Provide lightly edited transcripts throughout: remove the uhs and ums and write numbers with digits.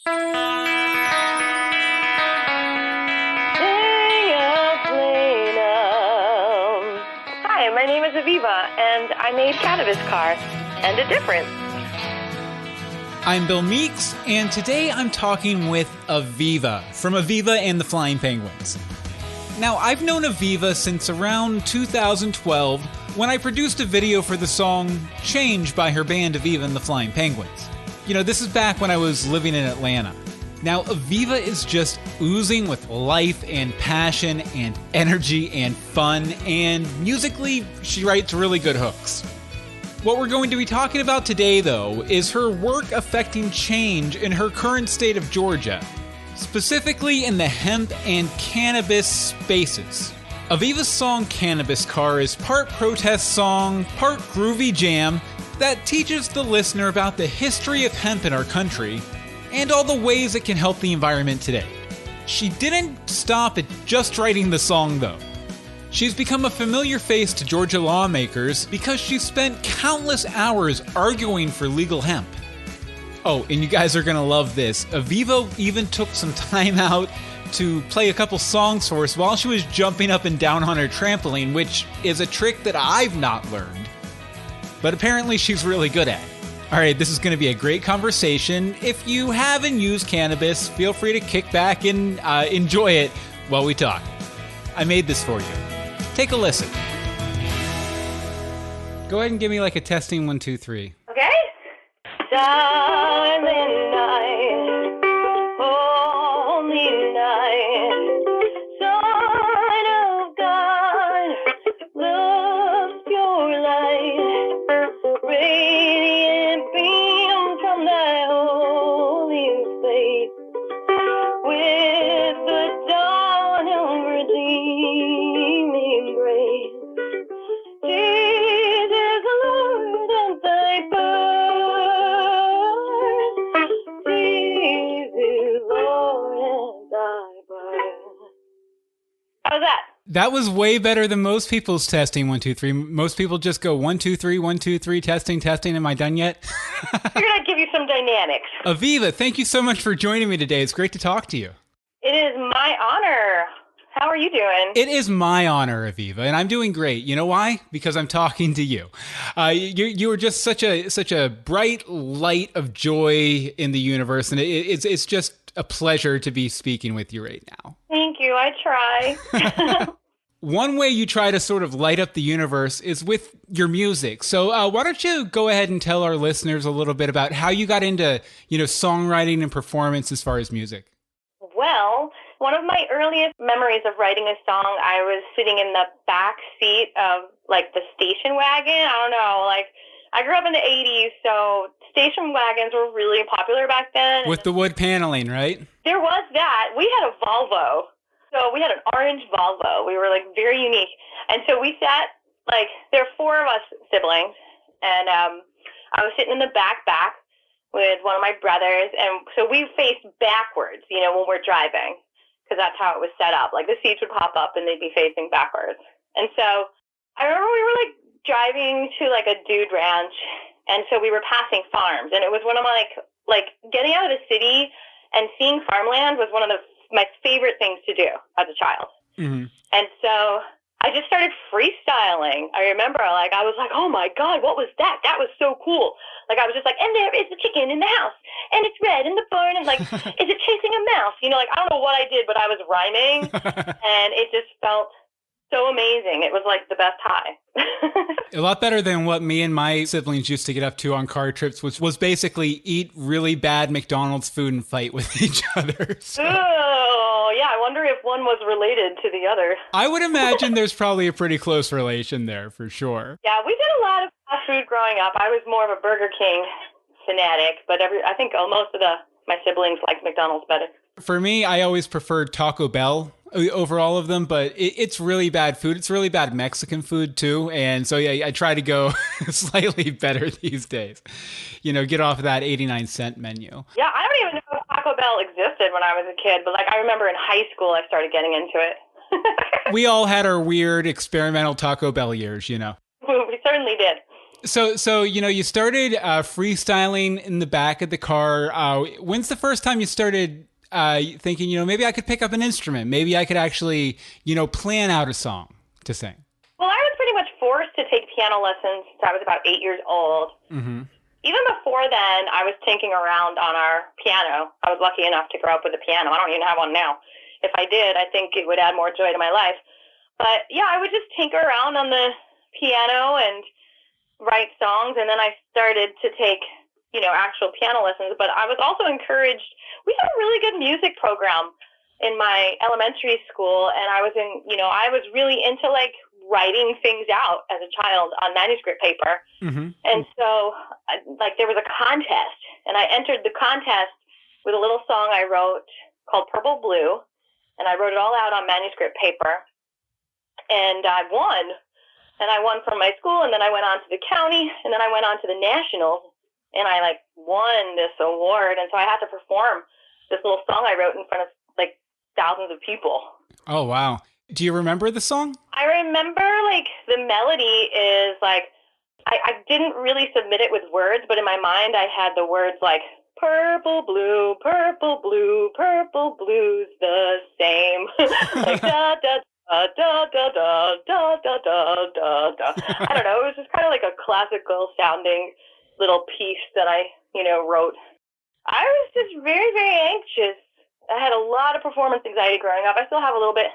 Hi, my name is Aviva, and I made Cannabis Car, and a difference. I'm Bill Meeks, and today I'm talking with Aviva from Aviva and the Flying Penguins. Now, I've known Aviva since around 2012 when I produced a video for the song Change by her band Aviva and the Flying Penguins. You know, this is back when I was living in Atlanta. Now, Aviva is just oozing with life and passion and energy and fun, and musically, she writes really good hooks. What we're going to be talking about today, though, is her work affecting change in her current state of Georgia, specifically in the hemp and cannabis spaces. Aviva's song Cannabis Car is part protest song, part groovy jam that teaches the listener about the history of hemp in our country and all the ways it can help the environment today. She didn't stop at just writing the song, though. She's become a familiar face to Georgia lawmakers because she's spent countless hours arguing for legal hemp. Oh, and you guys are gonna love this. Aviva even took some time out to play a couple songs for us while she was jumping up and down on her trampoline, which is a trick that I've not learned, but apparently she's really good at. All right, this is going to be a great conversation. If you haven't used cannabis, feel free to kick back and enjoy it while we talk. I made this for you. Take a listen. Go ahead and give me like a testing 1, 2, 3. Okay? Silent night, holy night, Son of God, love's pure light, radiant beam from thy holy face, with the dawn of redeeming grace. Jesus, Lord, and thy birth. Jesus, Lord, and thy birth. How's that? That was way better than most people's testing 1, 2, 3. Most people just go 1, 2, 3, 1, 2, 3, testing. Am I done yet? I figured I'd give you some dynamics. Aviva, thank you so much for joining me today. It's great to talk to you. It is my honor. How are you doing? It is my honor, Aviva, and I'm doing great. You know why? Because I'm talking to you. You are just such a bright light of joy in the universe, and it's just a pleasure to be speaking with you right now. Thank you. I try. One way you try to sort of light up the universe is with your music. So why don't you go ahead and tell our listeners a little bit about how you got into, songwriting and performance as far as music? Well, one of my earliest memories of writing a song, I was sitting in the back seat of, the station wagon. I don't know, I grew up in the 80s, so station wagons were really popular back then. With the wood paneling, right? There was that. We had a Volvo. So we had an orange Volvo. We were, very unique. And so we sat, there are 4 of us siblings, and I was sitting in the back with one of my brothers, and so we faced backwards, when we're driving, because that's how it was set up. The seats would pop up, and they'd be facing backwards. And so I remember we were, driving to, a dude ranch, and so we were passing farms, and it was one of my, getting out of the city and seeing farmland was one of my favorite things to do as a child. Mm-hmm. And so I just started freestyling. I remember, I was like, oh my God, what was that? That was so cool. I was just and there is the chicken in the house, and it's red in the barn, and is it chasing a mouse? I don't know what I did, but I was rhyming, and it just felt so amazing. It was the best high. A lot better than what me and my siblings used to get up to on car trips, which was basically eat really bad McDonald's food and fight with each other. So. Oh, yeah. I wonder if one was related to the other. I would imagine there's probably a pretty close relation there for sure. Yeah, we did a lot of fast food growing up. I was more of a Burger King fanatic, but I think most of my siblings liked McDonald's better. For me, I always preferred Taco Bell over all of them, but it's really bad food. It's really bad Mexican food too. And so, yeah, I try to go slightly better these days. Get off of that 89-cent menu. Yeah, I don't even know if Taco Bell existed when I was a kid, but I remember in high school I started getting into it. We all had our weird experimental Taco Bell years, We certainly did. So you started freestyling in the back of the car. When's the first time you started thinking, maybe I could pick up an instrument? Maybe I could actually, plan out a song to sing? Well, I was pretty much forced to take piano lessons since I was about 8 years old. Mm-hmm. Even before then, I was tinkering around on our piano. I was lucky enough to grow up with a piano. I don't even have one now. If I did, I think it would add more joy to my life. But yeah, I would just tinker around on the piano and write songs, and then I started to take, actual piano lessons. But I was also encouraged. We had a really good music program in my elementary school, and I was really into like writing things out as a child on manuscript paper. Mm-hmm. And so like there was a contest, and I entered the contest with a little song I wrote called Purple Blue, and I wrote it all out on manuscript paper, and I won. And I won from my school, and then I went on to the county, and then I went on to the nationals, and I like won this award. And so I had to perform this little song I wrote in front of like thousands of people. Oh, wow. Do you remember the song? I remember like the melody is like, I didn't really submit it with words, but in my mind I had the words like purple, blue, purple, blue, purple, blue's the same. Like da, da, da, da, da, da, da, da, da, da, da. I don't know. It was just kind of like a classical sounding little piece that I, wrote. I was just very, very anxious. I had a lot of performance anxiety growing up. I still have a little bit,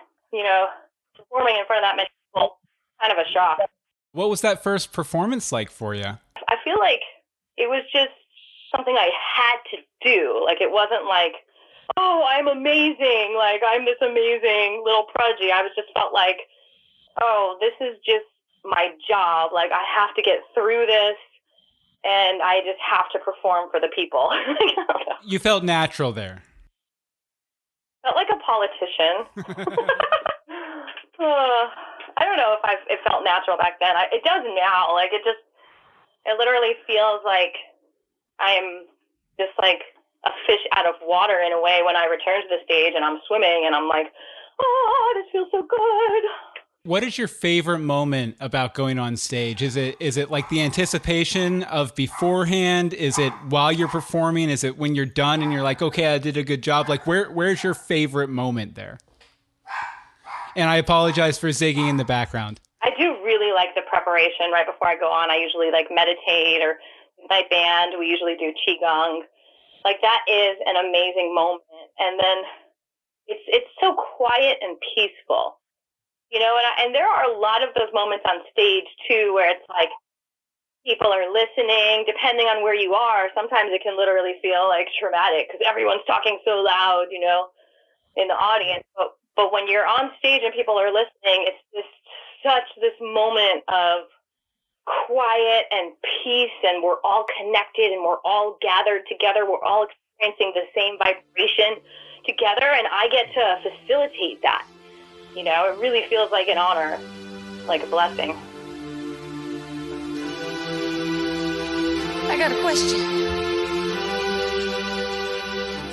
performing in front of that many people, kind of a shock. What was that first performance like for you? I feel like it was just something I had to do. Like, it wasn't like, oh, I'm amazing. Like, I'm this amazing little prodigy. I was just felt like, oh, this is just my job. Like, I have to get through this, and I just have to perform for the people. You felt natural there. Felt like a politician. I don't know if it felt natural back then. It does now. Like, it literally feels like I'm just like a fish out of water in a way when I return to the stage and I'm swimming and I'm like, oh, this feels so good. What is your favorite moment about going on stage? Is it like the anticipation of beforehand? Is it while you're performing? Is it when you're done and you're like, okay, I did a good job? Like, where's your favorite moment there? And I apologize for zigging in the background. I do really like the preparation right before I go on. I usually like meditate, or with my band, we usually do qigong. Like, that is an amazing moment. And then it's so quiet and peaceful. And there are a lot of those moments on stage, too, where it's like people are listening, depending on where you are. Sometimes it can literally feel like traumatic because everyone's talking so loud, in the audience. But when you're on stage and people are listening, it's just such this moment of quiet and peace, and we're all connected and we're all gathered together. We're all experiencing the same vibration together, and I get to facilitate that. It really feels like an honor, like a blessing. I got a question.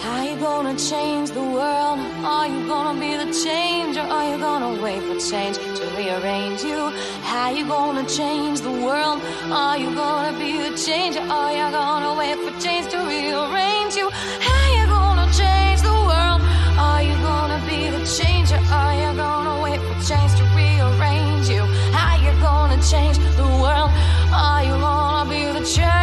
How you gonna change the world? Are you gonna be the change, or are you gonna wait for change to rearrange you? How you gonna change the world? Are you gonna be the change, or are you gonna wait for change to rearrange you? How you gonna change the world? Are you gonna be the change, or are you gonna wait for change to rearrange you? How you gonna change the world? Are you gonna be the change?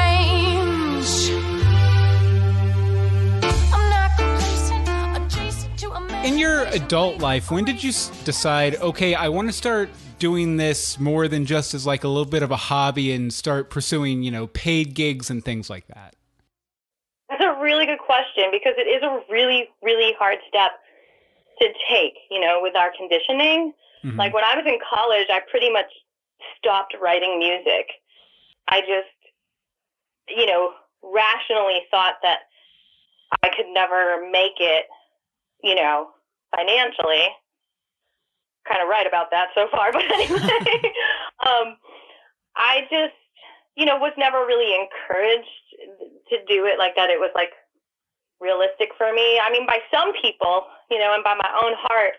In your adult life, when did you decide, okay, I want to start doing this more than just as like a little bit of a hobby and start pursuing, paid gigs and things like that? That's a really good question, because it is a really, really hard step to take, with our conditioning. Mm-hmm. Like, when I was in college, I pretty much stopped writing music. I just, rationally thought that I could never make it, financially. Kind of right about that so far, but anyway, I just, was never really encouraged to do it like that. It was like realistic for me. I mean, by some people, and by my own heart,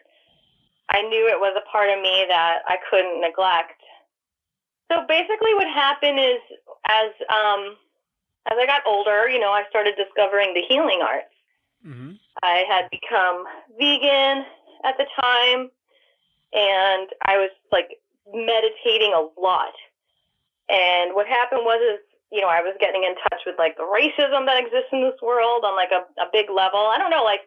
I knew it was a part of me that I couldn't neglect. So basically what happened is as I got older, I started discovering the healing arts. Mm-hmm. I had become vegan at the time, and I was like meditating a lot. And what happened was, I was getting in touch with like the racism that exists in this world on like a big level. I don't know, like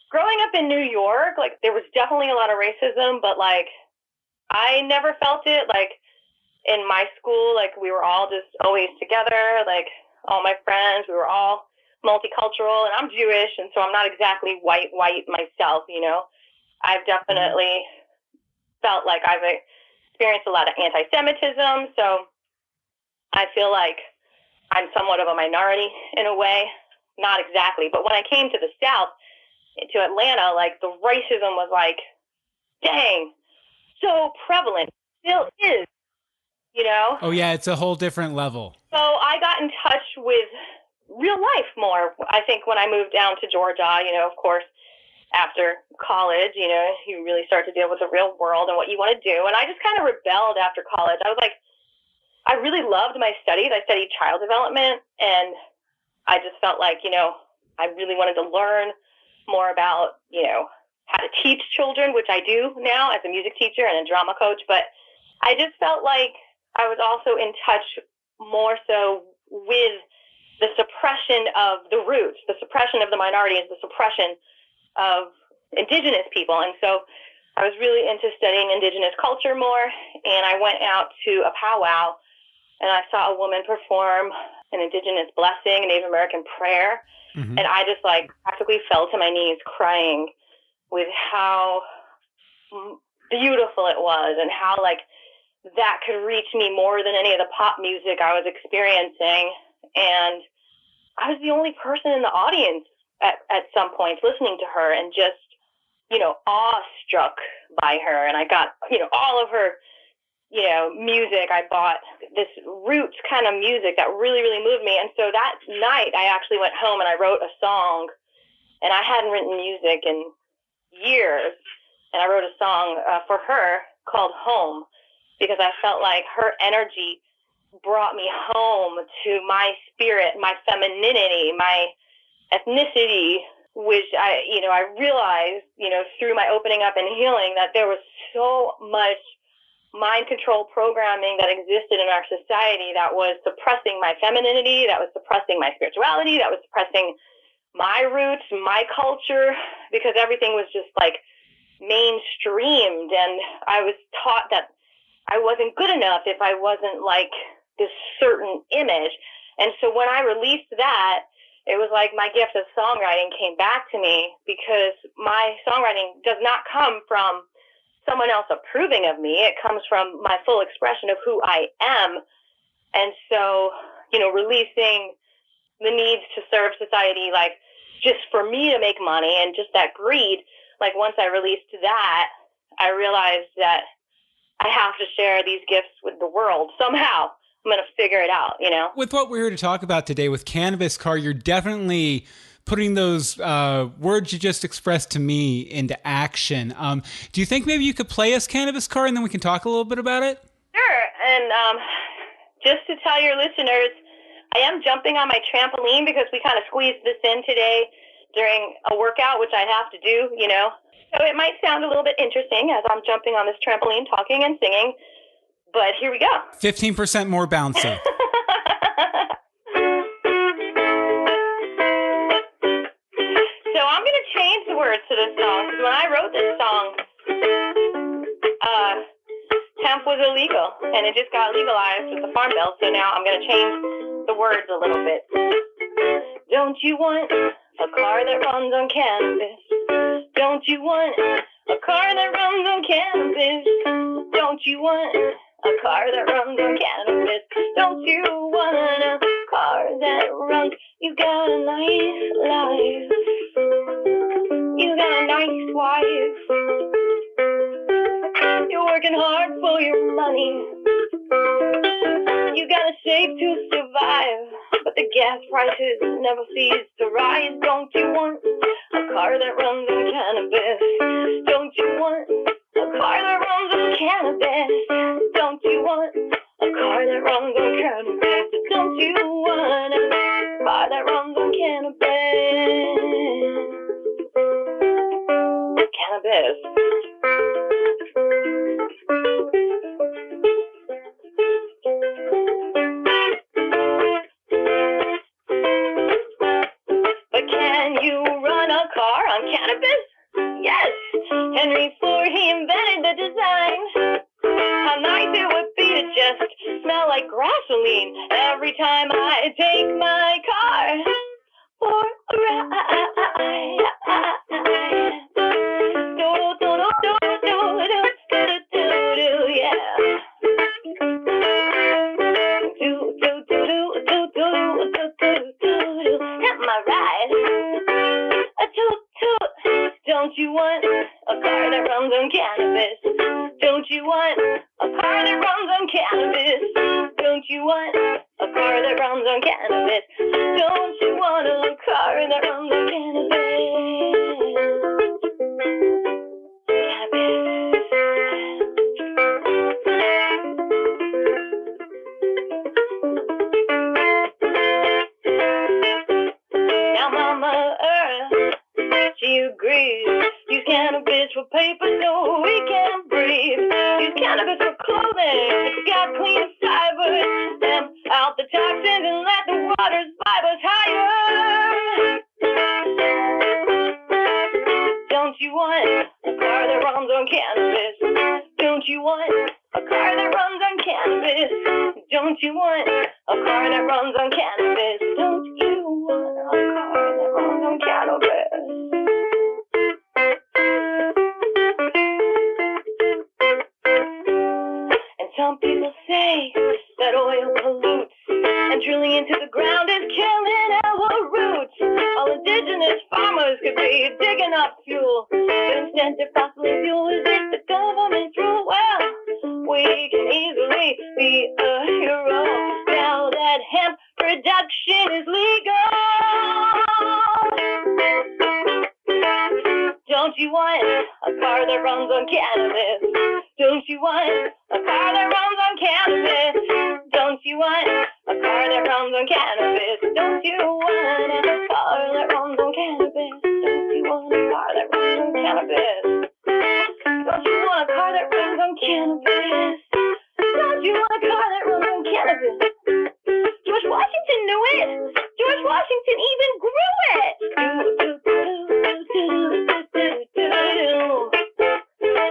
growing up in New York, like there was definitely a lot of racism, but like I never felt it. Like in my school, like we were all just always together, like all my friends, we were all multicultural, and I'm Jewish, and so I'm not exactly white myself, I've definitely felt like I've experienced a lot of anti-Semitism, so I feel like I'm somewhat of a minority in a way. Not exactly, but when I came to the South, to Atlanta, like the racism was like, dang, so prevalent. Still is, Oh, yeah, it's a whole different level. So I got in touch with real life more, I think, when I moved down to Georgia, of course, after college, you really start to deal with the real world and what you want to do. And I just kind of rebelled after college. I was like, I really loved my studies. I studied child development, and I just felt like, I really wanted to learn more about, how to teach children, which I do now as a music teacher and a drama coach. But I just felt like I was also in touch more so with the suppression of the roots, the suppression of the minorities, the suppression of indigenous people. And so I was really into studying indigenous culture more, and I went out to a powwow, and I saw a woman perform an indigenous blessing, a Native American prayer, Mm-hmm. and I just like practically fell to my knees crying with how beautiful it was, and how like that could reach me more than any of the pop music I was experiencing. And I was the only person in the audience at some points listening to her, and just, awestruck by her. And I got, all of her, music. I bought this roots kind of music that really, really moved me. And so that night I actually went home and I wrote a song, and I hadn't written music in years. And I wrote a song for her called Home, because I felt like her energy brought me home to my spirit, my femininity, my ethnicity, which I realized, through my opening up and healing, that there was so much mind control programming that existed in our society that was suppressing my femininity, that was suppressing my spirituality, that was suppressing my roots, my culture, because everything was just like mainstreamed. And I was taught that I wasn't good enough if I wasn't like this certain image. And so when I released that, it was like my gift of songwriting came back to me, because my songwriting does not come from someone else approving of me. It comes from my full expression of who I am. And so, releasing the needs to serve society, like just for me to make money and just that greed, like once I released that, I realized that I have to share these gifts with the world somehow. I'm going to figure it out, With what we're here to talk about today with Cannabis Car, you're definitely putting those words you just expressed to me into action. Do you think maybe you could play us Cannabis Car, and then we can talk a little bit about it? Sure. And just to tell your listeners, I am jumping on my trampoline because we kind of squeezed this in today during a workout, which I have to do, So it might sound a little bit interesting as I'm jumping on this trampoline, talking and singing. But here we go. 15% more bouncy. So I'm going to change the words to this song, because when I wrote this song, hemp was illegal, and it just got legalized with the Farm Bill. So now I'm going to change the words a little bit. Don't you want a car that runs on cannabis? Don't you want a car that runs on cannabis? Don't you want a car that runs on cannabis? Don't you want a car that runs? You got a nice life. You got a nice wife. You're working hard for your money. You gotta save to survive, but the gas prices never cease to rise. Don't you want a car that runs on cannabis? Don't you want a car that runs on cannabis? Don't you want a car that runs on cannabis? you run a car on cannabis? Yes, Henry Ford, he invented the design. How nice it would be to just smell like gasoline every time I take my car for a ride. Yeah. Hemp my ride. A toot toot. Don't you want a car that runs on cannabis? Don't you want a car that runs on cannabis? Don't you want a car that runs on cannabis? Don't you want a car that runs on cannabis? Now Mama Earth, she agrees. Use cannabis for paper so we can breathe. Use cannabis for clothing. It's got clean fibers. Stamp out the toxins and let the waters vibe us higher. Don't you want a car that runs on cannabis? Don't you want a car that runs on cannabis? Don't you want a car that runs on cannabis? Don't you want a car that runs on cannabis? And some people say that oil pollutes, and drilling into the ground is killing our roots. All indigenous farmers could be digging up fuel, but instead their fossil fuel is it the government's rule. Well, we can easily be a hero now that hemp production is legal. Don't you want a car that runs on cannabis? Don't you want a car that runs on cannabis? Don't you want a car that runs on cannabis? Don't you want a car that runs on cannabis? Don't you want a car that runs on cannabis? Don't you want a car that runs on cannabis? Don't you want a car that runs on cannabis? George Washington knew it. George Washington even grew it.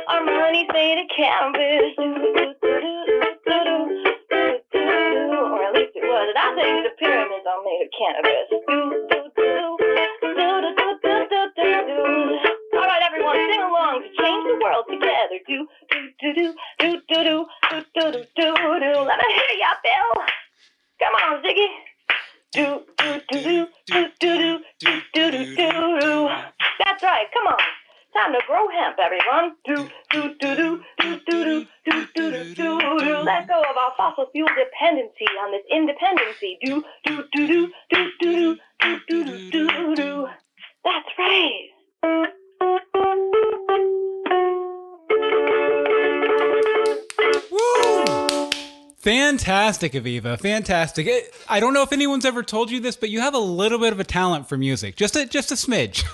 Our money's made of cannabis. Or at least it was. And I think the pyramids are made of cannabis. All right, everyone, sing along to change the world together. Do do do do do do do do do do do. Let me hear ya, Bill. Come on, Ziggy. Do do do do do do do do do do. That's right. Come on. Time to grow hemp, everyone. Do do do do do do do do do do do. Let go of our fossil fuel dependency on this independency. Do do do do do do do do do do do. That's right. Woo! Fantastic, Aviva. Fantastic. I don't know if anyone's ever told you this, but you have a little bit of a talent for music. Just a smidge.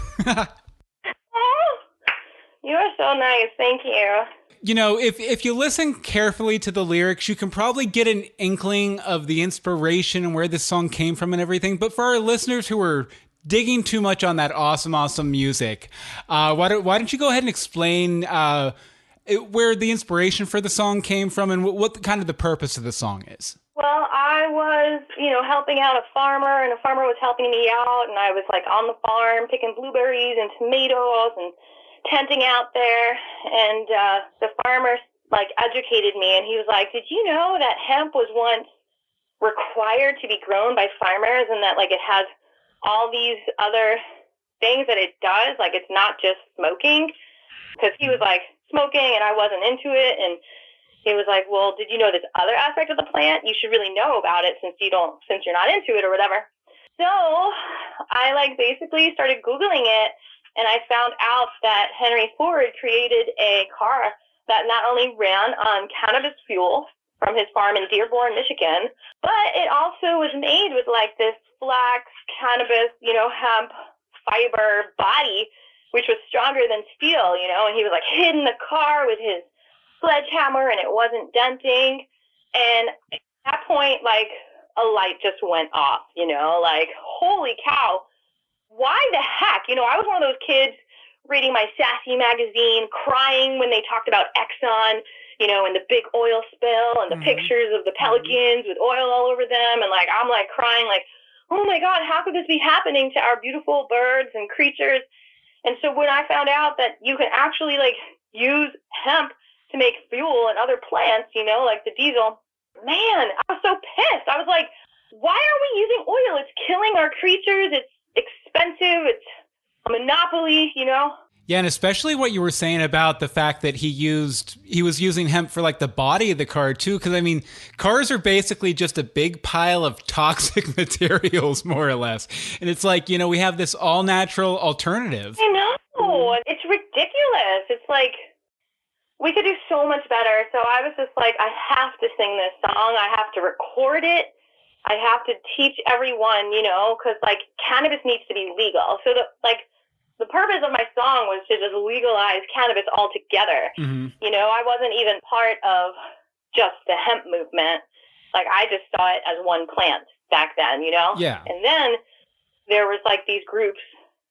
You are so nice. Thank you. You know, if you listen carefully to the lyrics, you can probably get an inkling of the inspiration and where this song came from and everything. But for our listeners who are digging too much on that awesome music, why don't you go ahead and explain where the inspiration for the song came from and what kind of the purpose of the song is? Well, I was, helping out a farmer, and a farmer was helping me out, and I was like on the farm picking blueberries and tomatoes and tenting out there, and the farmer like educated me, and he was like, did you know that hemp was once required to be grown by farmers, and that like it has all these other things that it does, like it's not just smoking? Because he was like smoking and I wasn't into it, and he was like, well, did you know this other aspect of the plant? You should really know about it since you're not into it or whatever. So I like basically started Googling it, and I found out that Henry Ford created a car that not only ran on cannabis fuel from his farm in Dearborn, Michigan, but it also was made with like this flax cannabis, hemp fiber body, which was stronger than steel, and he was like hitting the car with his sledgehammer and it wasn't denting. And at that point, like a light just went off, like, holy cow. Why the heck back. You know, I was one of those kids reading my Sassy magazine, crying when they talked about Exxon, you know, and the big oil spill and the pictures of the pelicans with oil all over them. And like, I'm like crying like, oh my God, how could this be happening to our beautiful birds and creatures? And so when I found out that you can actually like use hemp to make fuel and other plants, you know, like the diesel, man, I was so pissed. I was like, why are we using oil? It's killing our creatures. It's expensive. It's a monopoly, you know? Yeah, and especially what you were saying about the fact that he was using hemp for like the body of the car too, because I mean, cars are basically just a big pile of toxic materials, more or less. And it's like, you know, we have this all natural alternative. I know. It's ridiculous. It's like, we could do so much better. So I was just like, I have to sing this song. I have to record it. I have to teach everyone, you know, because like cannabis needs to be legal. So the purpose of my song was to just legalize cannabis altogether. You know, I wasn't even part of just the hemp movement. Like, I just saw it as one plant back then, you know? Yeah. And then there was like these groups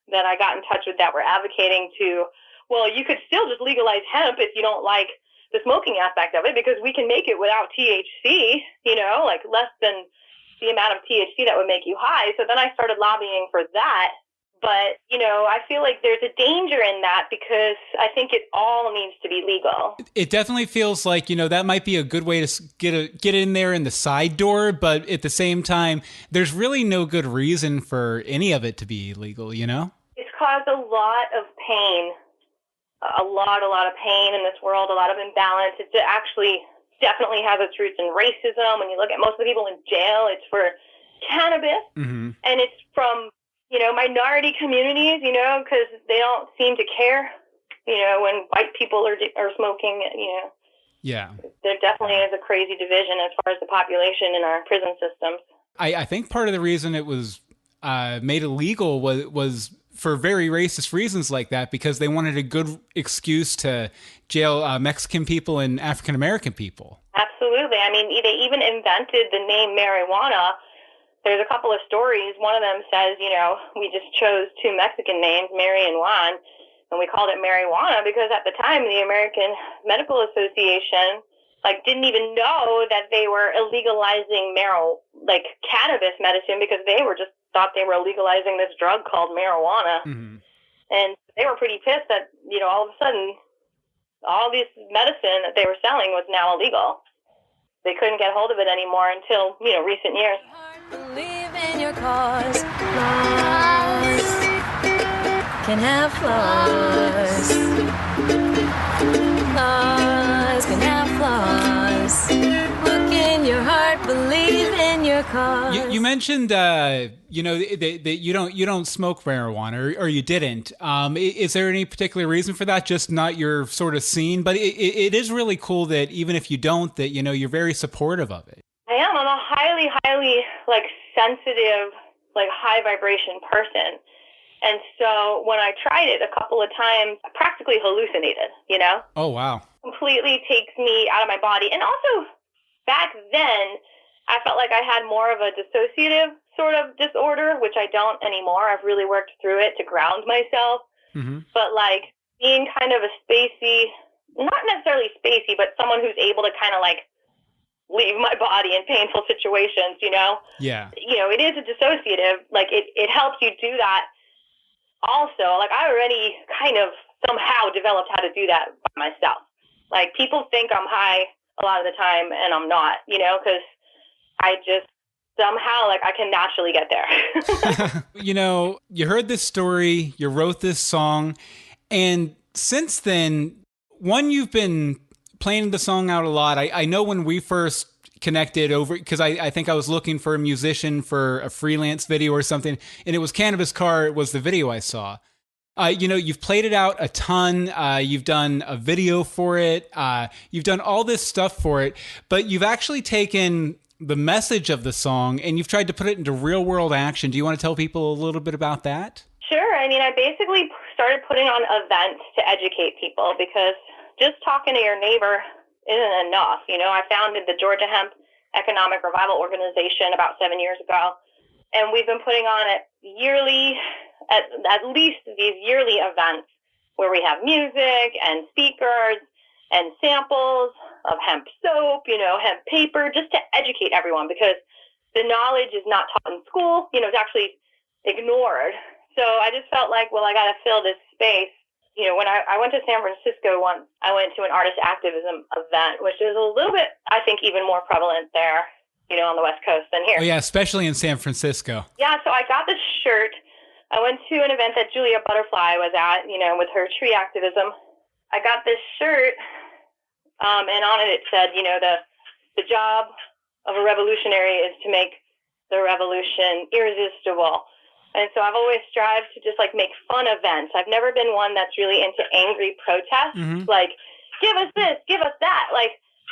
that I got in touch with that were advocating to, well, you could still just legalize hemp if you don't like the smoking aspect of it, because we can make it without THC, you know, like less than the amount of THC that would make you high. So then I started lobbying for that. But, you know, I feel like there's a danger in that because I think it all needs to be legal. It definitely feels like, you know, that might be a good way to get in there in the side door. But at the same time, there's really no good reason for any of it to be illegal, you know? It's caused a lot of pain, a lot of pain in this world, a lot of imbalance. It actually definitely has its roots in racism. When you look at most of the people in jail, it's for cannabis. And it's from, you know, minority communities, you know, because they don't seem to care, you know, when white people are smoking, you know. Yeah. There definitely is a crazy division as far as the population in our prison systems. I think part of the reason it was made illegal was for very racist reasons like that, because they wanted a good excuse to jail Mexican people and African-American people. Absolutely. I mean, they even invented the name marijuana. There's a couple of stories. One of them says, you know, we just chose two Mexican names, Mary and Juan, and we called it marijuana because at the time the American Medical Association didn't even know that they were illegalizing cannabis medicine, because they were just thought they were legalizing this drug called marijuana. And they were pretty pissed that, you know, all of a sudden all this medicine that they were selling was now illegal. They couldn't get hold of it anymore until, you know, recent years. Believe in your cause. Flaws can have flaws. Flaws can have flaws. Look in your heart, believe in your cause. You mentioned, you know, that you don't smoke marijuana, or you didn't. Is there any particular reason for that? Just not your sort of scene? But it is really cool that even if you don't, that, you know, you're very supportive of it. I am. I'm a highly, sensitive, high vibration person. And so when I tried it a couple of times, I practically hallucinated, you know? Oh, wow. Completely takes me out of my body. And also, back then, I felt like I had more of a dissociative sort of disorder, which I don't anymore. I've really worked through it to ground myself. But, being kind of a spacey, not necessarily spacey, but someone who's able to kind of, leave my body in painful situations, you know? Yeah. You know, it is a dissociative. It helps you do that also. I already kind of somehow developed how to do that by myself. People think I'm high a lot of the time, and I'm not, you know, because I just somehow, I can naturally get there. You know, you heard this story, you wrote this song, and since then, you've been playing the song out a lot. I know when we first connected over, because I think I was looking for a musician for a freelance video or something, and it was Cannabis Car was the video I saw. You know, you've played it out a ton. You've done a video for it. You've done all this stuff for it, but you've actually taken the message of the song and you've tried to put it into real world action. Do you want to tell people a little bit about that? Sure. I mean, I basically started putting on events to educate people, because just talking to your neighbor isn't enough. You know, I founded the Georgia Hemp Economic Revival Organization about 7 years ago. And we've been putting on it yearly, at least these yearly events where we have music and speakers and samples of hemp soap, hemp paper, just to educate everyone, because the knowledge is not taught in school, it's actually ignored. So I just felt like, well, I got to fill this space. When I went to San Francisco once, I went to an artist activism event, which is a little bit, I think, even more prevalent there, on the West Coast than here. Oh, yeah, especially in San Francisco. Yeah, so I got this shirt. I went to an event that Julia Butterfly was at, with her tree activism. I got this shirt, and on it said, the job of a revolutionary is to make the revolution irresistible. And so I've always strived to just make fun events. I've never been one that's really into angry protests, like, give us this, give us that.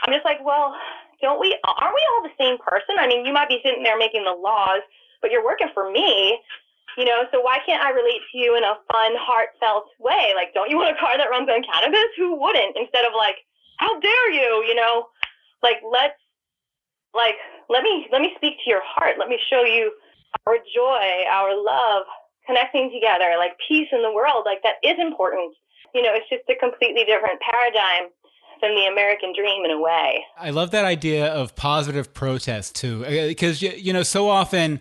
I'm just well, aren't we all the same person? I mean, you might be sitting there making the laws, but you're working for me, so why can't I relate to you in a fun, heartfelt way? Don't you want a car that runs on cannabis? Who wouldn't? Instead of how dare you, let me speak to your heart. Let me show you our joy, our love, connecting together, peace in the world, that is important. It's just a completely different paradigm than the American dream in a way. I love that idea of positive protest too, because, so often,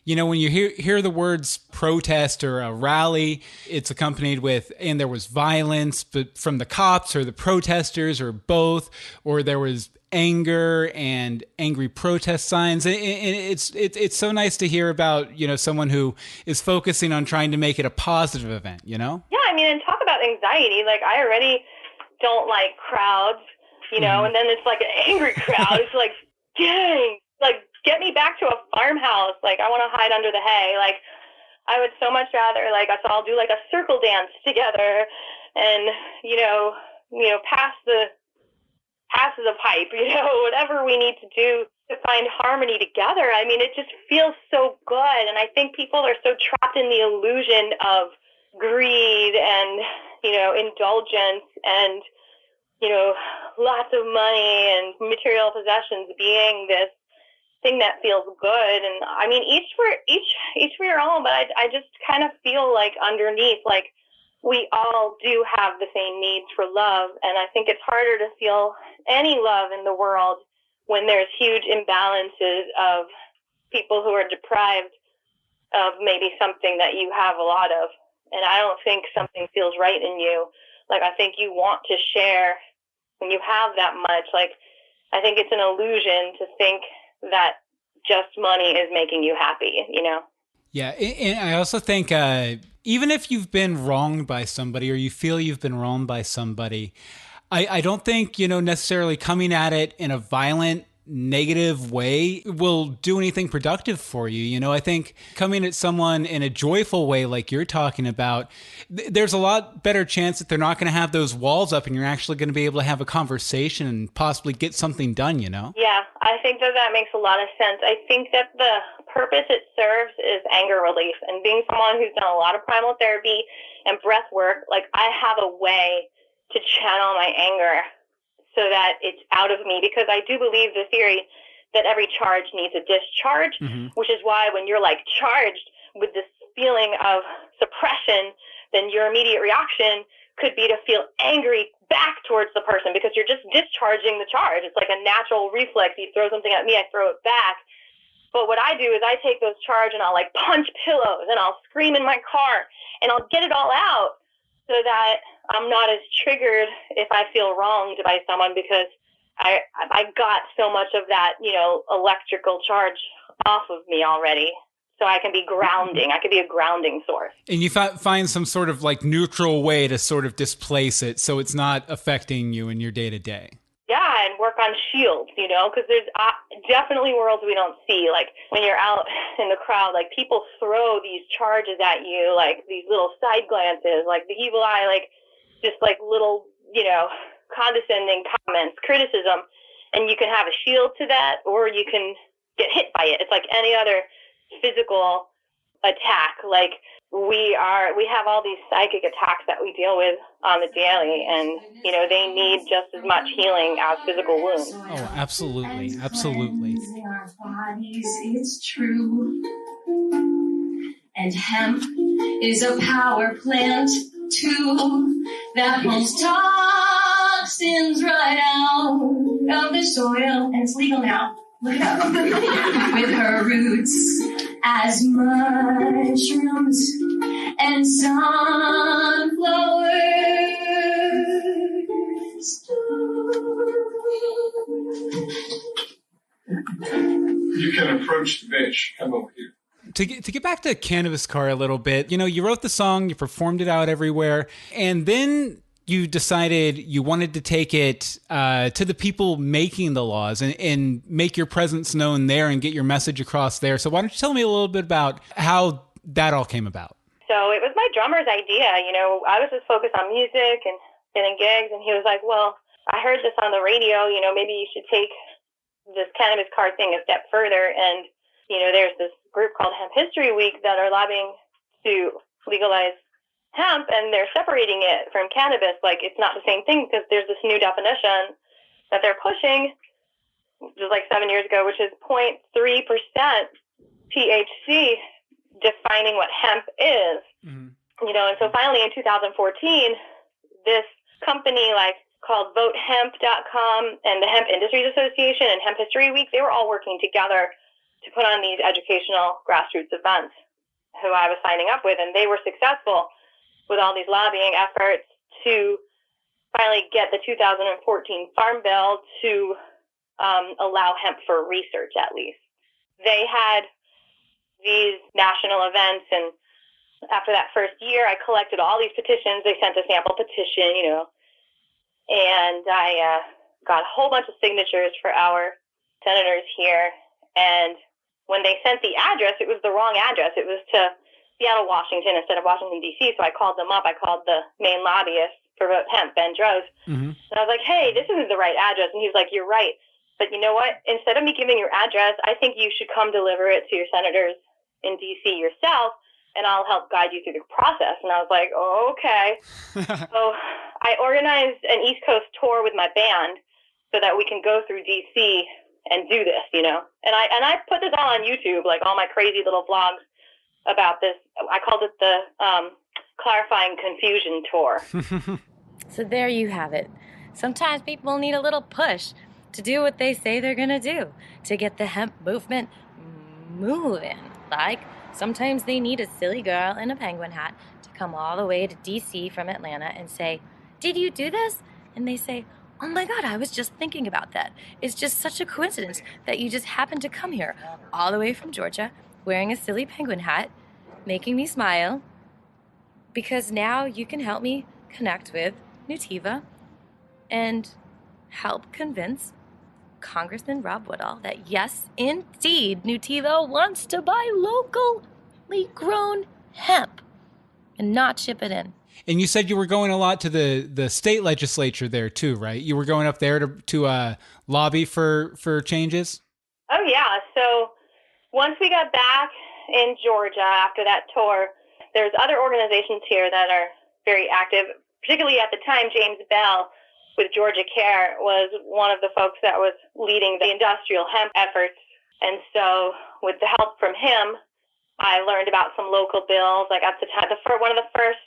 when you hear the words protest or a rally, it's accompanied with, and there was violence, but from the cops or the protesters or both, or there was anger and angry protest signs. And it's so nice to hear about, someone who is focusing on trying to make it a positive event, Yeah, I mean, and talk about anxiety. I already don't like crowds, and then it's an angry crowd. It's dang, get me back to a farmhouse. I want to hide under the hay. I would so much rather, us all do a circle dance together and, pass the pipe, whatever we need to do to find harmony together. I mean, it just feels so good. And I think people are so trapped in the illusion of greed and, indulgence and, lots of money and material possessions being this thing that feels good. And I mean, each for your own, but I just kind of feel underneath, we all do have the same needs for love. And I think it's harder to feel any love in the world when there's huge imbalances of people who are deprived of maybe something that you have a lot of. And I don't think something feels right in you. I think you want to share when you have that much. I think it's an illusion to think that just money is making you happy, Yeah, and I also think even if you've been wronged by somebody or you feel you've been wronged by somebody, I don't think, necessarily coming at it in a violent, negative way will do anything productive for you. I think coming at someone in a joyful way, like you're talking about, there's a lot better chance that they're not going to have those walls up and you're actually going to be able to have a conversation and possibly get something done, Yeah, I think that makes a lot of sense. I think that the purpose it serves is anger relief. And being someone who's done a lot of primal therapy and breath work, I have a way to channel my anger so that it's out of me, because I do believe the theory that every charge needs a discharge, which is why when you're charged with this feeling of suppression, then your immediate reaction could be to feel angry back towards the person because you're just discharging the charge. It's like a natural reflex. You throw something at me, I throw it back. But what I do is I take those charge and I'll punch pillows and I'll scream in my car and I'll get it all out so that I'm not as triggered if I feel wronged by someone, because I got so much of that, electrical charge off of me already. So I can be grounding. I could be a grounding source. And you find some sort of neutral way to sort of displace it so it's not affecting you in your day to day. Yeah, and work on shields, because there's definitely worlds we don't see. When you're out in the crowd, people throw these charges at you, these little side glances, the evil eye, just little, condescending comments, criticism. And you can have a shield to that, or you can get hit by it. It's like any other physical attack. We have all these psychic attacks that we deal with on the daily, and they need just as much healing as physical wounds. Oh, absolutely, absolutely. Our bodies, it's true. And hemp is a power plant too that pulls toxins right out of the soil. And it's legal now. Look it up. With her roots as mushrooms and sunflowers do. You can approach the bench. Come over here. To get back to Cannabis Car a little bit, you wrote the song, you performed it out everywhere, and then you decided you wanted to take it to the people making the laws and make your presence known there and get your message across there. So why don't you tell me a little bit about how that all came about? So it was my drummer's idea. I was just focused on music and getting gigs, and he was like, well, I heard this on the radio, maybe you should take this Cannabis Car thing a step further. And, there's this group called Hemp History Week that are lobbying to legalize hemp, and they're separating it from cannabis. Like, it's not the same thing because there's this new definition that they're pushing, just like 7 years ago, which is 0.3% THC, defining what hemp is. Mm-hmm. And so finally in 2014, this company called votehemp.com and the Hemp Industries Association and Hemp History Week, they were all working together to put on these educational grassroots events who I was signing up with, and they were successful with all these lobbying efforts to finally get the 2014 Farm Bill to allow hemp for research, at least. They had these national events, and after that first year, I collected all these petitions. They sent a sample petition, and I got a whole bunch of signatures for our senators here. And when they sent the address, it was the wrong address. It was to Seattle, Washington, instead of Washington, D.C. So I called them up. I called the main lobbyist for Vote Hemp, Ben Droz. Mm-hmm. And I was like, hey, this isn't the right address. And he was like, you're right. But you know what? Instead of me giving your address, I think you should come deliver it to your senators in D.C. yourself, and I'll help guide you through the process. And I was like, oh, okay. So I organized an East Coast tour with my band so that we can go through D.C. and do this, And I put this all on YouTube, all my crazy little vlogs about this. I called it the Clarifying Confusion Tour. So there you have it. Sometimes people need a little push to do what they say they're going to do, to get the hemp movement moving. Sometimes they need a silly girl in a penguin hat to come all the way to D.C. from Atlanta and say, did you do this? And they say, oh my God, I was just thinking about that. It's just such a coincidence that you just happened to come here all the way from Georgia wearing a silly penguin hat, making me smile, because now you can help me connect with Nutiva and help convince Congressman Rob Woodall that yes, indeed, Nutiva wants to buy locally grown hemp and not ship it in. And you said you were going a lot to the state legislature there too, right? You were going up there to lobby for changes? Oh, yeah. So once we got back in Georgia after that tour, there's other organizations here that are very active, particularly at the time, James Bell with Georgia Care was one of the folks that was leading the industrial hemp efforts. And so with the help from him, I learned about some local bills. At the time, one of the first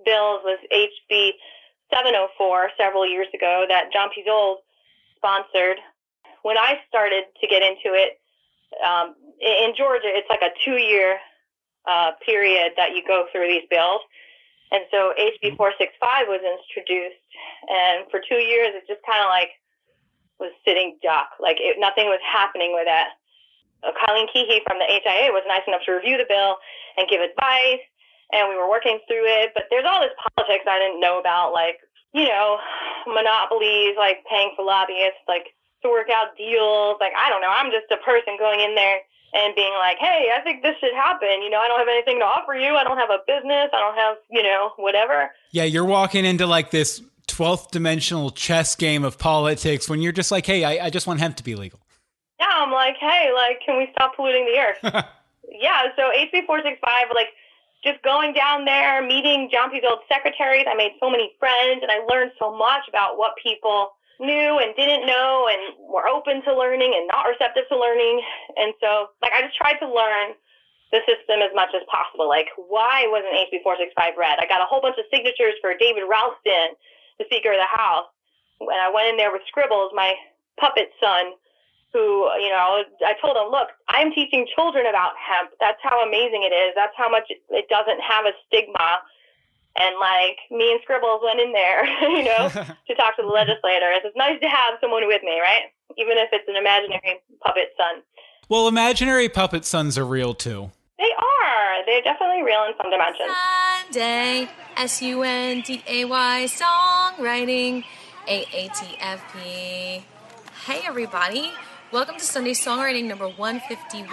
bills was HB 704 several years ago that John Pizold sponsored. When I started to get into it, in Georgia, it's a 2-year period that you go through these bills. And so HB 465 was introduced, and for 2 years, it just kind of was sitting duck. Nothing was happening with it. Colleen Keehee from the HIA was nice enough to review the bill and give advice, and we were working through it. But there's all this politics I didn't know about, monopolies, paying for lobbyists, to work out deals. I don't know. I'm just a person going in there and being like, hey, I think this should happen. I don't have anything to offer you. I don't have a business. I don't have, whatever. Yeah, you're walking into this 12th dimensional chess game of politics when you're just like, hey, I just want hemp to be legal. Yeah, I'm like, hey, can we stop polluting the earth? Yeah, so HB 465, just going down there, meeting John P's old secretaries. I made so many friends, and I learned so much about what people knew and didn't know and were open to learning and not receptive to learning. And so I just tried to learn the system as much as possible. Like, why wasn't HB 465 read? I got a whole bunch of signatures for David Ralston, the Speaker of the House. When I went in there with scribbles, my puppet son, who, I told him, look, I'm teaching children about hemp. That's how amazing it is. That's how much it doesn't have a stigma. And, like, me and Scribbles went in there, to talk to the legislators. It's nice to have someone with me, right? Even if it's an imaginary puppet son. Well, imaginary puppet sons are real, too. They are. They're definitely real in some dimensions. Sunday, SUNDAY, songwriting, AATFP. Hey, everybody. Welcome to Sunday Songwriting number 151.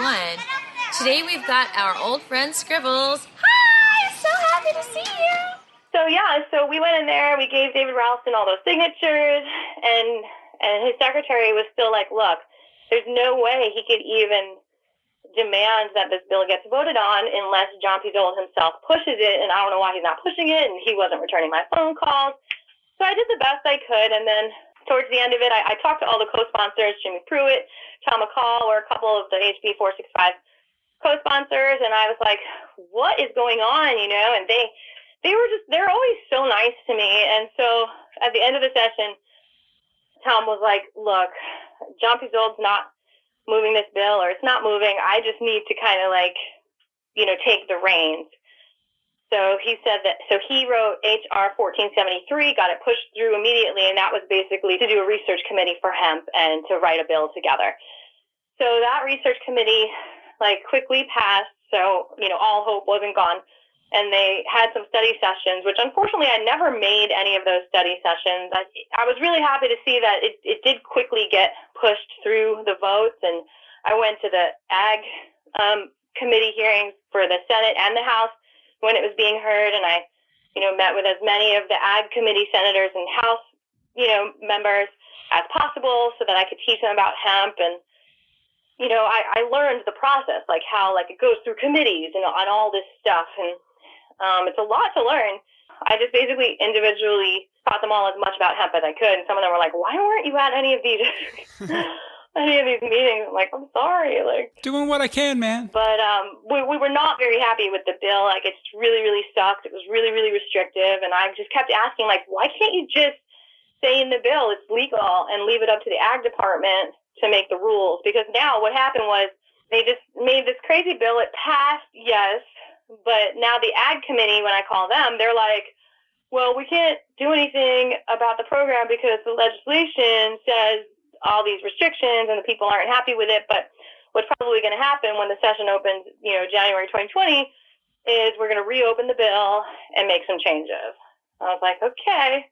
Today we've got our old friend Scribbles. Hi! So happy to see you! So we went in there, we gave David Ralston all those signatures, and his secretary was still like, look, there's no way he could even demand that this bill gets voted on unless John P. Dole himself pushes it, and I don't know why he's not pushing it, and he wasn't returning my phone calls. So I did the best I could, and then towards the end of it, I talked to all the co-sponsors, Jimmy Pruitt, Tom McCall, were a couple of the HB 465 co-sponsors, and I was like, what is going on, And they're always so nice to me. And so at the end of the session, Tom was like, look, John P. Zold's not moving this bill, or it's not moving. I just need to kind of take the reins. So he said so he wrote HR 1473, got it pushed through immediately, and that was basically to do a research committee for hemp and to write a bill together. So that research committee, quickly passed, so, all hope wasn't gone. And they had some study sessions, which unfortunately I never made any of those study sessions. I was really happy to see that it did quickly get pushed through the votes, and I went to the Ag committee hearings for the Senate and the House when it was being heard, and I, met with as many of the Ag committee senators and House, members as possible so that I could teach them about hemp. And I learned the process, how it goes through committees and all this stuff, and it's a lot to learn. I just basically individually taught them all as much about hemp as I could, and some of them were like, why weren't you at any of these meetings? I'm like, I'm sorry. Doing what I can, man. But we were not very happy with the bill. It really, really sucked. It was really, really restrictive, and I just kept asking, why can't you just say in the bill it's legal and leave it up to the Ag department to make the rules? Because now what happened was they just made this crazy bill. It passed, yes, but now the Ag committee, when I call them, they're like, well, we can't do anything about the program because the legislation says all these restrictions and the people aren't happy with it. But what's probably going to happen when the session opens, January 2020, is we're going to reopen the bill and make some changes. I was like, okay.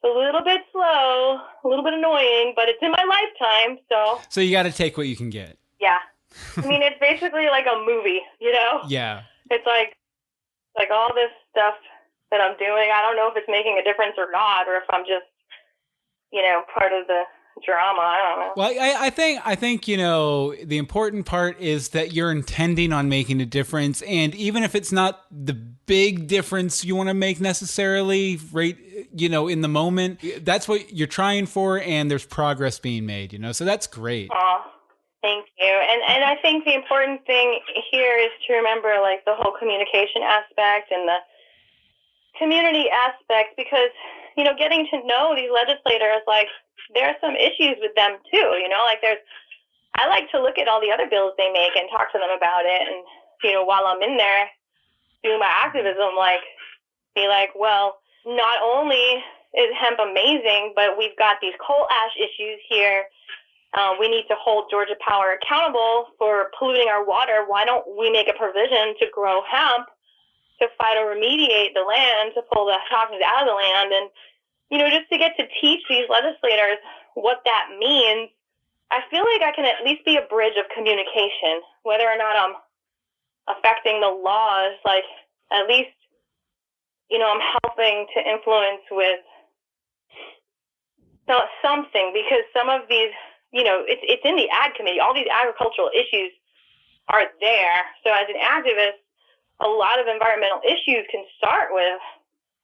A little bit slow, a little bit annoying, but it's in my lifetime, so. So you got to take what you can get. Yeah. It's basically like a movie, Yeah. It's like all this stuff that I'm doing. I don't know if it's making a difference or not, or if I'm just, part of the drama. I don't know. Well, I think the important part is that you're intending on making a difference, and even if it's not the big difference you want to make necessarily, right, in the moment, that's what you're trying for, and there's progress being made, so that's great. Thank you. And I think the important thing here is to remember the whole communication aspect and the community aspect, because, getting to know these legislators, there are some issues with them too, I like to look at all the other bills they make and talk to them about it. And, while I'm in there doing my activism, be like, well, not only is hemp amazing, but we've got these coal ash issues here. We need to hold Georgia Power accountable for polluting our water. Why don't we make a provision to grow hemp to phytoremediate the land, to pull the toxins out of the land? And, just to get to teach these legislators what that means, I feel like I can at least be a bridge of communication, whether or not I'm affecting the laws, at least, I'm helping to influence with something, because some of these, it's in the Ag committee. All these agricultural issues are there. So as an activist, a lot of environmental issues can start with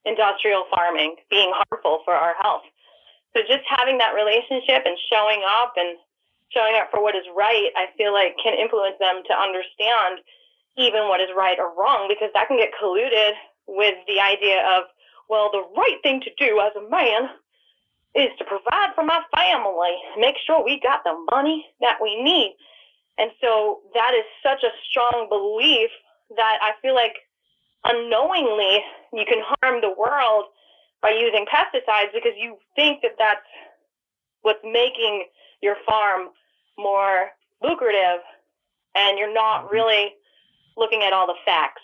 industrial farming being harmful for our health. So just having that relationship and showing up for what is right, I feel like can influence them to understand, even what is right or wrong, because that can get colluded with the idea of, well, the right thing to do as a man is to provide for my family, make sure we got the money that we need. And so that is such a strong belief that I feel like unknowingly you can harm the world by using pesticides because you think that that's what's making your farm more lucrative, and you're not really looking at all the facts.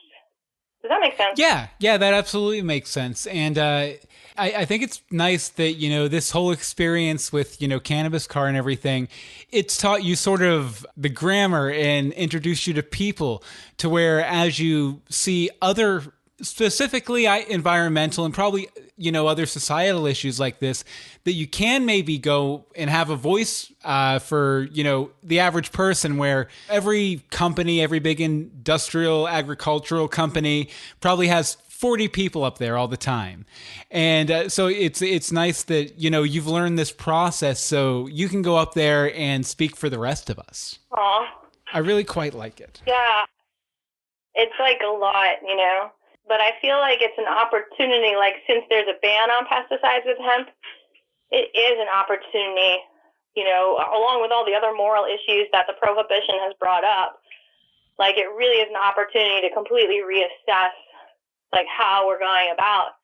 Does that make sense? Yeah, that absolutely makes sense. And I think it's nice that, this whole experience with, Cannabis Car and everything, it's taught you sort of the grammar and introduced you to people to where as you see other specifically environmental and probably, other societal issues like this, that you can maybe go and have a voice for, the average person, where every company, every big industrial agricultural company probably has 40 people up there all the time. And so it's nice that, you've learned this process so you can go up there and speak for the rest of us. Aw. I really quite like it. Yeah. It's like a lot, But I feel like it's an opportunity, like since there's a ban on pesticides with hemp, it is an opportunity, along with all the other moral issues that the prohibition has brought up. Like it really is an opportunity to completely reassess like how we're going about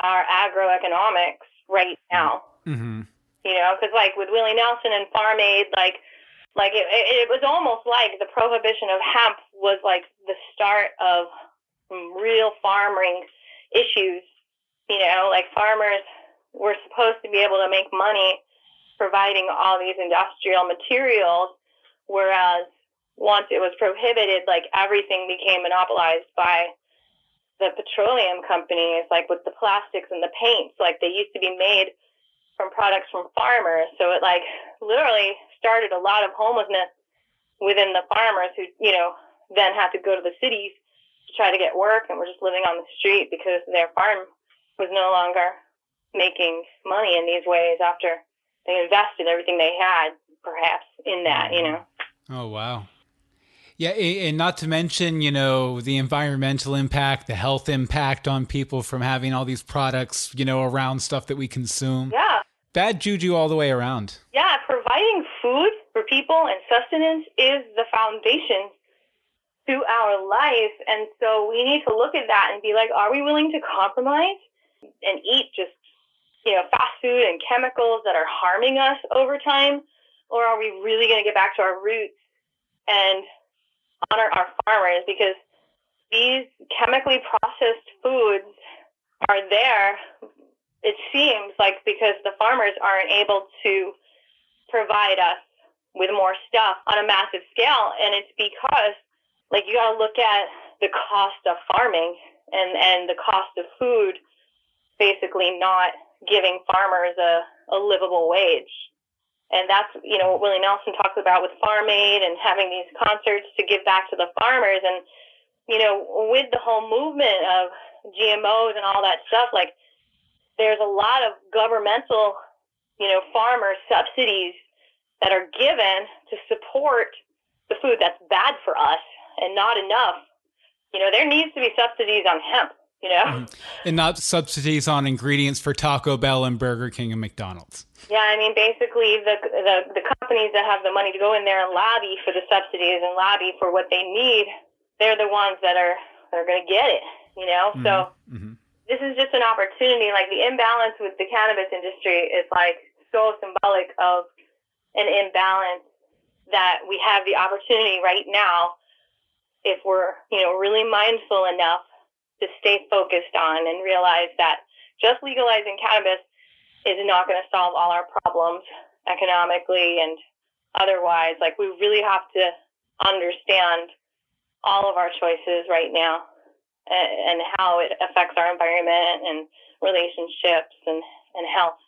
our agroeconomics right now. Mm-hmm. Because like with Willie Nelson and Farm Aid, like it was almost like the prohibition of hemp was like the start of real farming issues. Like farmers were supposed to be able to make money providing all these industrial materials, whereas once it was prohibited, like everything became monopolized by the petroleum companies, like with the plastics and the paints. Like they used to be made from products from farmers, so it like literally started a lot of homelessness within the farmers who then had to go to the cities to try to get work, and were just living on the street because their farm was no longer making money in these ways after they invested everything they had, perhaps, in that, Oh, wow. Yeah, and not to mention, the environmental impact, the health impact on people from having all these products, around stuff that we consume. Yeah. Bad juju all the way around. Yeah, providing food for people and sustenance is the foundation to our life. And so we need to look at that and be like, are we willing to compromise and eat just, fast food and chemicals that are harming us over time? Or are we really going to get back to our roots and honor our farmers? Because these chemically processed foods are there, it seems like, because the farmers aren't able to provide us with more stuff on a massive scale. And it's because, like, you got to look at the cost of farming and the cost of food basically not giving farmers a livable wage. And that's, what Willie Nelson talks about with Farm Aid and having these concerts to give back to the farmers. And, with the whole movement of GMOs and all that stuff, like, there's a lot of governmental, farmer subsidies that are given to support the food that's bad for us and not enough. There needs to be subsidies on hemp, And not subsidies on ingredients for Taco Bell and Burger King and McDonald's. Yeah, I mean, basically the companies that have the money to go in there and lobby for the subsidies and lobby for what they need, they're the ones that are going to get it, Mm-hmm. So Mm-hmm. This is just an opportunity. Like the imbalance with the cannabis industry is like so symbolic of an imbalance that we have the opportunity right now, if we're, really mindful enough to stay focused on and realize that just legalizing cannabis is not going to solve all our problems economically and otherwise. Like, we really have to understand all of our choices right now and how it affects our environment and relationships and health.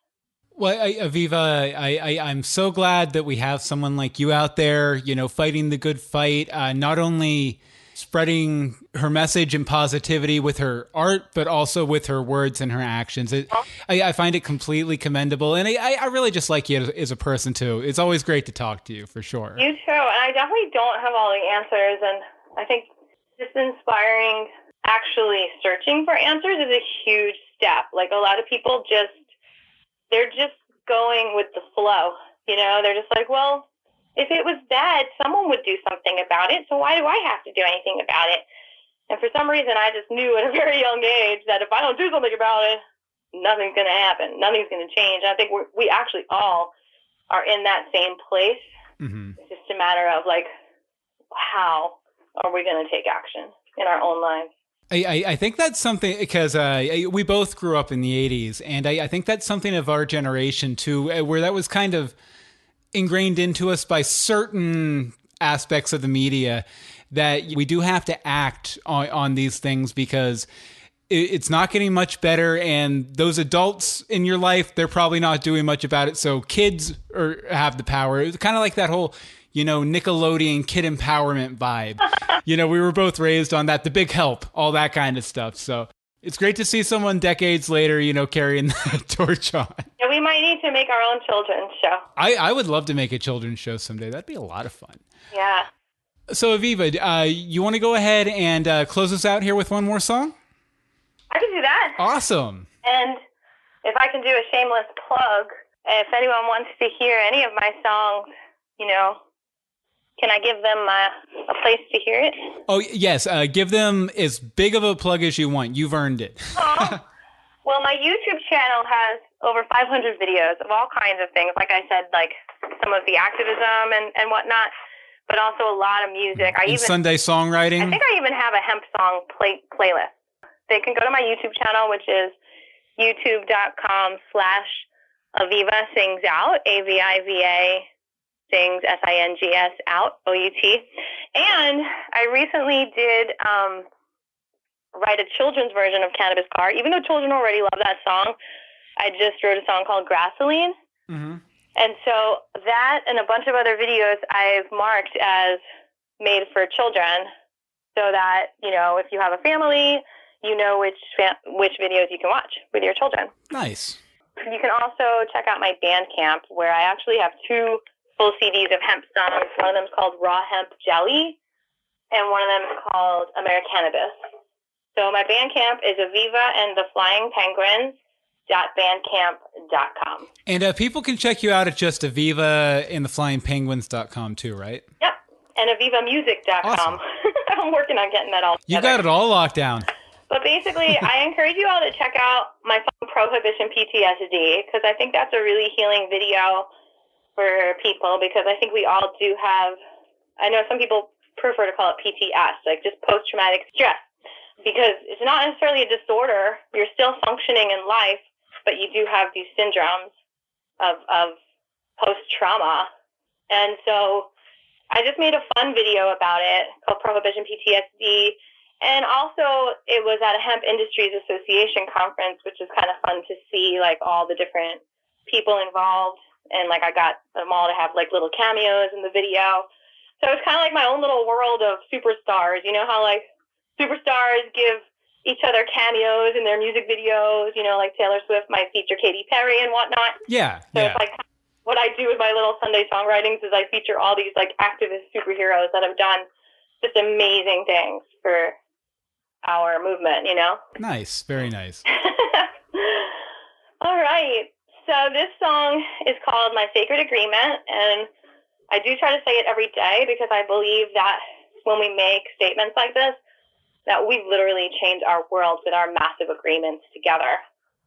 Well, Aviva, I'm so glad that we have someone like you out there, fighting the good fight, not only spreading her message and positivity with her art, but also with her words and her actions. I find it completely commendable. And I really just like you as a person, too. It's always great to talk to you, for sure. You too. And I definitely don't have all the answers. And I think just inspiring, actually searching for answers is a huge step. Like, a lot of people they're just going with the flow. They're just like, well, if it was bad, someone would do something about it, so why do I have to do anything about it? And for some reason, I just knew at a very young age that if I don't do something about it, nothing's going to happen. Nothing's going to change. And I think we actually all are in that same place. Mm-hmm. It's just a matter of, like, how are we going to take action in our own lives? I think that's something, because we both grew up in the 80s, and I think that's something of our generation, too, where that was kind of ingrained into us by certain aspects of the media, that we do have to act on these things because it's not getting much better, and those adults in your life, they're probably not doing much about it, so kids have the power. It was kind of like that whole Nickelodeon kid empowerment vibe. We were both raised on that, the big help, all that kind of stuff. So it's great to see someone decades later, carrying that torch on. Yeah, we might need to make our own children's show. I would love to make a children's show someday. That'd be a lot of fun. Yeah. So Aviva, you want to go ahead and close us out here with one more song? I can do that. Awesome. And if I can do a shameless plug, if anyone wants to hear any of my songs, can I give them a place to hear it? Oh, yes. Give them as big of a plug as you want. You've earned it. Well, my YouTube channel has over 500 videos of all kinds of things. Like I said, like some of the activism and whatnot, but also a lot of music. Sunday songwriting. I think I even have a hemp song playlist. They can go to my YouTube channel, which is youtube.com/Aviva Sings Out, AVIVA Sings SINGS Out, OUT. And I recently did write a children's version of Cannabis Car. Even though children already love that song, I just wrote a song called Grassoline. Mm-hmm. And so that and a bunch of other videos I've marked as made for children, so that, if you have a family, which videos you can watch with your children. Nice. You can also check out my Bandcamp, where I actually have 2 full CDs of hemp songs. One of them is called Raw Hemp Jelly, and one of them is called Americannabis. So my Bandcamp is Aviva and the Flying Penguins.bandcamp.com. And people can check you out at just Aviva and the Flying Penguins.com too, right? Yep, and AvivaMusic.com. Awesome. I'm working on getting that all together. You got it all locked down. But basically, I encourage you all to check out my song Prohibition PTSD, because I think that's a really healing video for people, because I think we all do have, I know some people prefer to call it PTS, like just post-traumatic stress, because it's not necessarily a disorder. You're still functioning in life, but you do have these syndromes of post-trauma. And so I just made a fun video about it called Prohibition PTSD. And also, it was at a Hemp Industries Association conference, which is kind of fun to see, like, all the different people involved. And, like, I got them all to have, like, little cameos in the video. So it's kind of like my own little world of superstars. You know how, like, superstars give each other cameos in their music videos? Like Taylor Swift might feature Katy Perry and whatnot. Yeah, So it's like what I do with my little Sunday songwritings is I feature all these, like, activist superheroes that have done just amazing things for our movement, Nice. Very nice. All right. So this song is called My Sacred Agreement, and I do try to say it every day because I believe that when we make statements like this, that we literally change our world with our massive agreements together.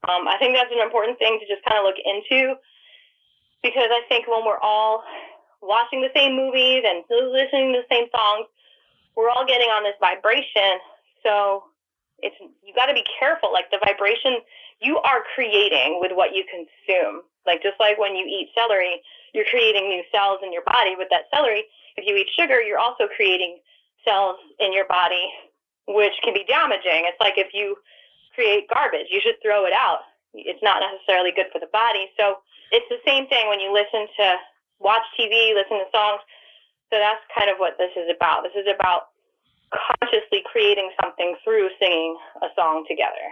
I think that's an important thing to just kind of look into, because I think when we're all watching the same movies and listening to the same songs, we're all getting on this vibration. So you got to be careful. Like, the vibration you are creating with what you consume. Like, just like when you eat celery, you're creating new cells in your body with that celery. If you eat sugar, you're also creating cells in your body, which can be damaging. It's like if you create garbage, you should throw it out. It's not necessarily good for the body. So it's the same thing when you watch TV, listen to songs. So that's kind of what this is about. This is about consciously creating something through singing a song together.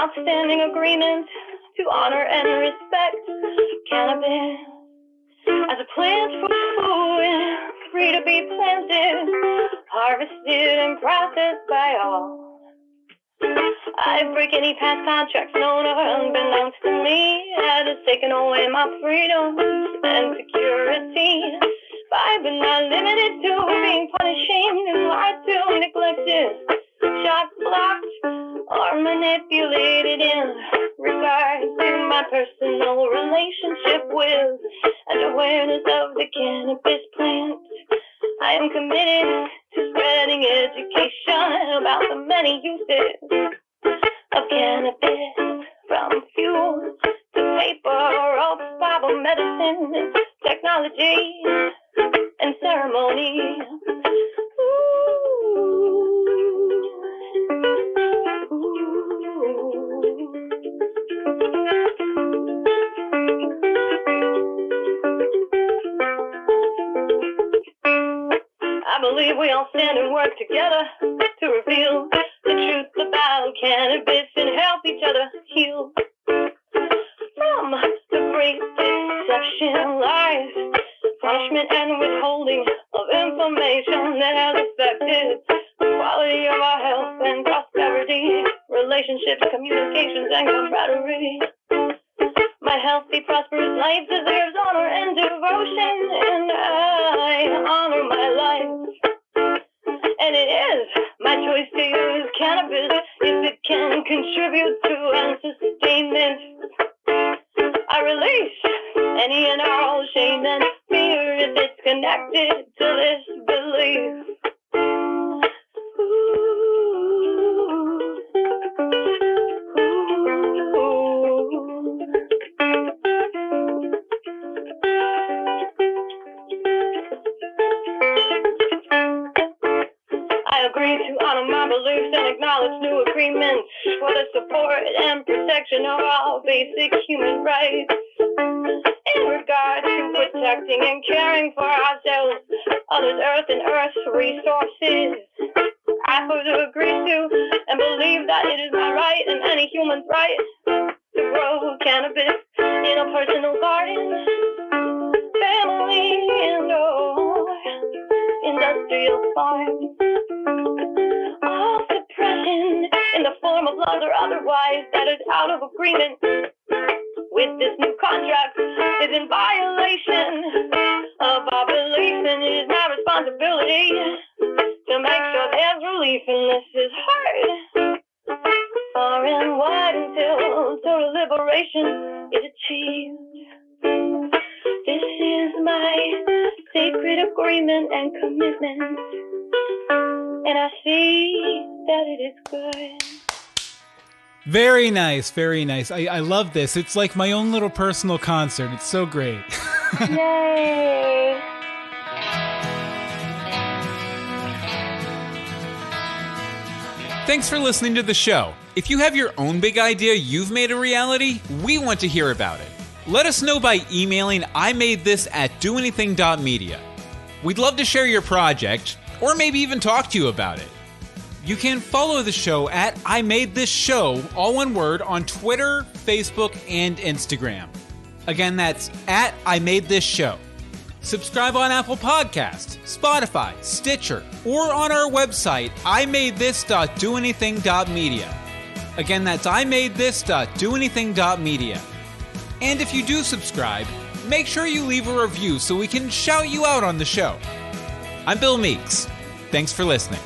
outstanding agreement to honor and respect cannabis as a plant for food, free to be planted, harvested and processed by all. I break any past contracts known or unbeknownst to me that has taken away my freedoms and security. I've been not limited to being punished, shamed, and lied to, neglected, shot, blocked, or manipulated in regards to my personal relationship with and awareness of the cannabis plant. I am committed to spreading education about the many uses of cannabis, from fuel to paper, ropes, Bible, medicine, technology, and ceremony. I believe we all stand and work together to reveal the truth about cannabis and help each other heal from the great deception, lies, punishment, and withholding of information that has affected the quality of our health and prosperity, relationships, communications, and camaraderie. My healthy, prosperous life deserves honor and devotion, and I honor my life. And it is my choice to use cannabis if it can contribute to and sustain it. I release any and all shame and fear if it's connected to this belief. I agree to honor my beliefs and acknowledge new agreements for the support and protection of all basic human rights in regard to protecting and caring for ourselves, others, earth, and earth's resources. I further agree to and believe that it is my right and any human's right to grow cannabis in a personal garden, family, and/or industrial farm. All suppression in the form of laws or otherwise that is out of agreement with this new contract is in violation of our beliefs, and it is my responsibility to make sure there's relief, and this is hard, far and wide, until total liberation is achieved. This is my sacred agreement and commitment, and I see that it is good. Very nice, very nice. I love this. It's like my own little personal concert. It's so great. Yay! Thanks for listening to the show. If you have your own big idea you've made a reality, we want to hear about it. Let us know by emailing imadethis@doanything.media. We'd love to share your project, or maybe even talk to you about it. You can follow the show at I Made This Show, all one word, on Twitter, Facebook, and Instagram. Again, that's at I Made This Show. Subscribe on Apple Podcasts, Spotify, Stitcher, or on our website, imadethis.doanything.media. Again, that's imadethis.doanything.media. And if you do subscribe, make sure you leave a review so we can shout you out on the show. I'm Bill Meeks. Thanks for listening.